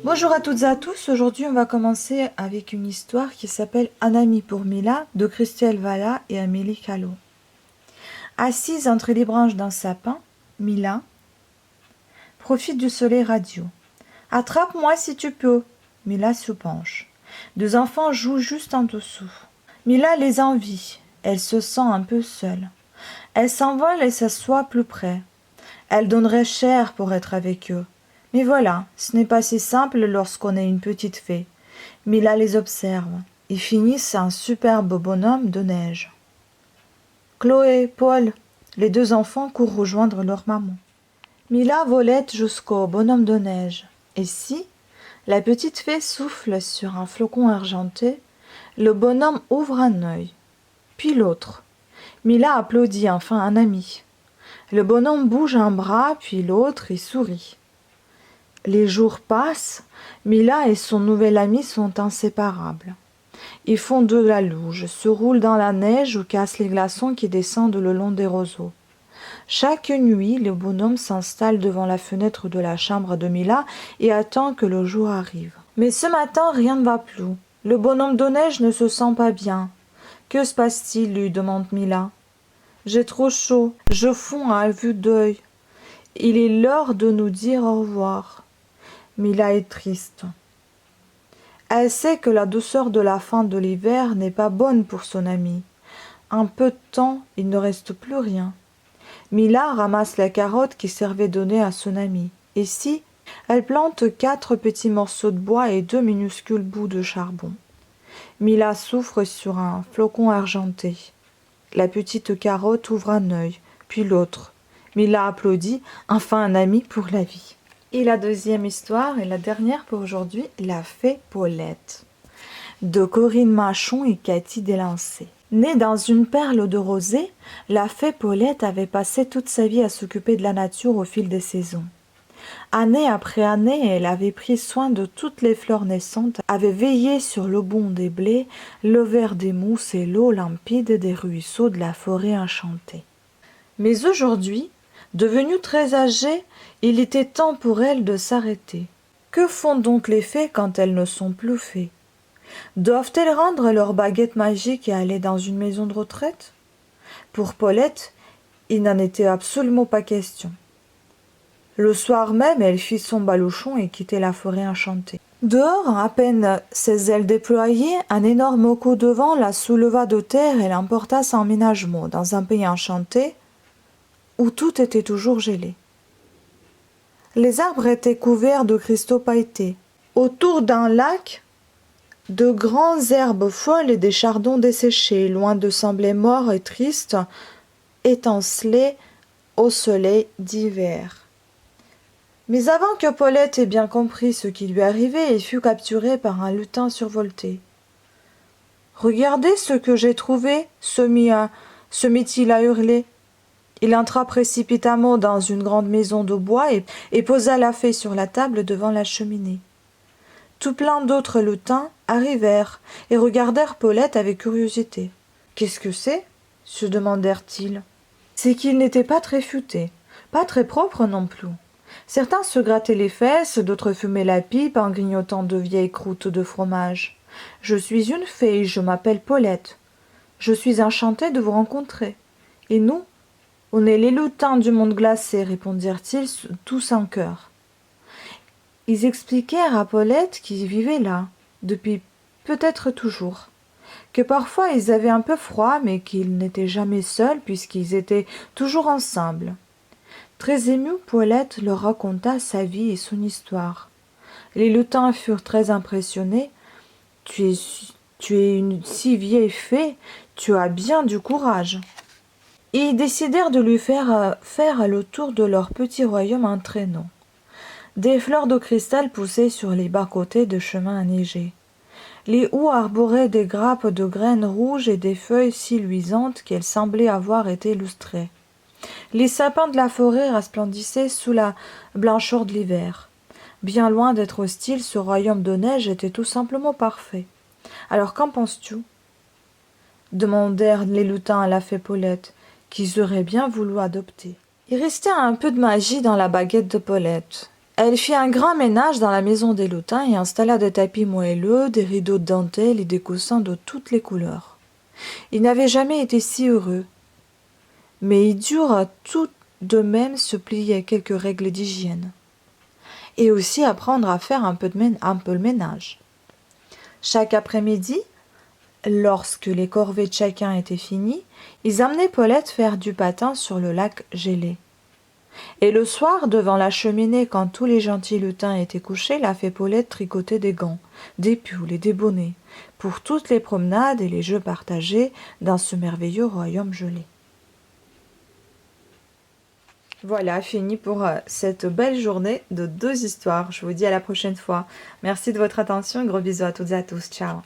Bonjour à toutes et à tous, aujourd'hui on va commencer avec une histoire qui s'appelle Un ami pour Mila de Christelle Valla et Amélie Callot. Assise entre les branches d'un sapin, Mila profite du soleil radieux. Attrape-moi si tu peux. Mila se penche. Deux enfants jouent juste en dessous. Mila les envie, elle se sent un peu seule. Elle s'envole et s'assoit plus près. Elle donnerait cher pour être avec eux. Mais voilà, ce n'est pas si simple lorsqu'on est une petite fée. Mila les observe. Ils finissent un superbe bonhomme de neige. Chloé, Paul, les deux enfants courent rejoindre leur maman. Mila volette jusqu'au bonhomme de neige. Et si la petite fée souffle sur un flocon argenté, le bonhomme ouvre un œil, puis l'autre. Mila applaudit enfin un ami. Le bonhomme bouge un bras, puis l'autre y sourit. Les jours passent, Mila et son nouvel ami sont inséparables. Ils font de la luge, se roulent dans la neige ou cassent les glaçons qui descendent le long des roseaux. Chaque nuit, le bonhomme s'installe devant la fenêtre de la chambre de Mila et attend que le jour arrive. Mais ce matin, rien ne va plus. Le bonhomme de neige ne se sent pas bien. Que se passe-t-il lui demande Mila. J'ai trop chaud, je fonds à vue d'œil. Il est l'heure de nous dire au revoir. Mila est triste. Elle sait que la douceur de la fin de l'hiver n'est pas bonne pour son ami. Un peu de temps, il ne reste plus rien. Mila ramasse la carotte qui servait donner à son ami. Et si elle plante 4 petits morceaux de bois et 2 minuscules bouts de charbon. Mila souffle sur un flocon argenté. La petite carotte ouvre un œil, puis l'autre. Mila applaudit, enfin un ami pour la vie. Et la deuxième histoire, et la dernière pour aujourd'hui, La fée Paulette, de Corinne Machon et Cathy Delancey. Née dans une perle de rosée, la fée Paulette avait passé toute sa vie à s'occuper de la nature au fil des saisons. Année après année, elle avait pris soin de toutes les fleurs naissantes, avait veillé sur le bond des blés, le vert des mousses et l'eau limpide des ruisseaux de la forêt enchantée. Mais aujourd'hui, devenue très âgée, il était temps pour elle de s'arrêter. Que font donc les fées quand elles ne sont plus fées? Doivent-elles rendre leur baguette magique et aller dans une maison de retraite? Pour Paulette, il n'en était absolument pas question. Le soir même, elle fit son baluchon et quittait la forêt enchantée. Dehors, à peine ses ailes déployées, un énorme coup de vent la souleva de terre et l'emporta sans ménagement dans un pays enchanté où tout était toujours gelé. Les arbres étaient couverts de cristaux pailletés. Autour d'un lac, de grandes herbes folles et des chardons desséchés, loin de sembler morts et tristes, étincelaient au soleil d'hiver. Mais avant que Paulette ait bien compris ce qui lui arrivait, il fut capturé par un lutin survolté. « Regardez ce que j'ai trouvé !» se mit-il à hurler. Il entra précipitamment dans une grande maison de bois et posa la fée sur la table devant la cheminée. Tout plein d'autres lutins arrivèrent et regardèrent Paulette avec curiosité. « Qu'est-ce que c'est ?» se demandèrent-ils. C'est qu'il n'était pas très futé, pas très propre non plus. Certains se grattaient les fesses, d'autres fumaient la pipe en grignotant de vieilles croûtes de fromage. « Je suis une fée, je m'appelle Paulette. Je suis enchantée de vous rencontrer. Et nous, on est les lutins du monde glacé, répondirent-ils tous en chœur. Ils expliquèrent à Paulette qu'ils vivaient là, depuis peut-être toujours, que parfois ils avaient un peu froid, mais qu'ils n'étaient jamais seuls puisqu'ils étaient toujours ensemble. Très émue, Paulette leur raconta sa vie et son histoire. Les lutins furent très impressionnés. « Tu es une si vieille fée, tu as bien du courage. » Et ils décidèrent de lui faire le tour de leur petit royaume en traîneau. Des fleurs de cristal poussaient sur les bas-côtés de chemins enneigés. Les houes arboraient des grappes de graines rouges et des feuilles si luisantes qu'elles semblaient avoir été lustrées. Les sapins de la forêt resplendissaient sous la blancheur de l'hiver. Bien loin d'être hostile, ce royaume de neige était tout simplement parfait. « Alors qu'en penses-tu » demandèrent les lutins à la fée Paulette, qu'ils auraient bien voulu adopter. Il restait un peu de magie dans la baguette de Paulette. Elle fit un grand ménage dans la maison des lutins et installa des tapis moelleux, des rideaux de dentelle et des coussins de toutes les couleurs. Il n'avait jamais été si heureux. Mais il dura tout de même se plier à quelques règles d'hygiène. Et aussi apprendre à faire un peu le ménage. Chaque après-midi, lorsque les corvées de chacun étaient finies, ils amenaient Paulette faire du patin sur le lac gelé. Et le soir, devant la cheminée, quand tous les gentils lutins étaient couchés, la fée Paulette tricotait des gants, des pulls et des bonnets, pour toutes les promenades et les jeux partagés dans ce merveilleux royaume gelé. Voilà, fini pour cette belle journée de 2 histoires. Je vous dis à la prochaine fois. Merci de votre attention. Gros bisous à toutes et à tous. Ciao.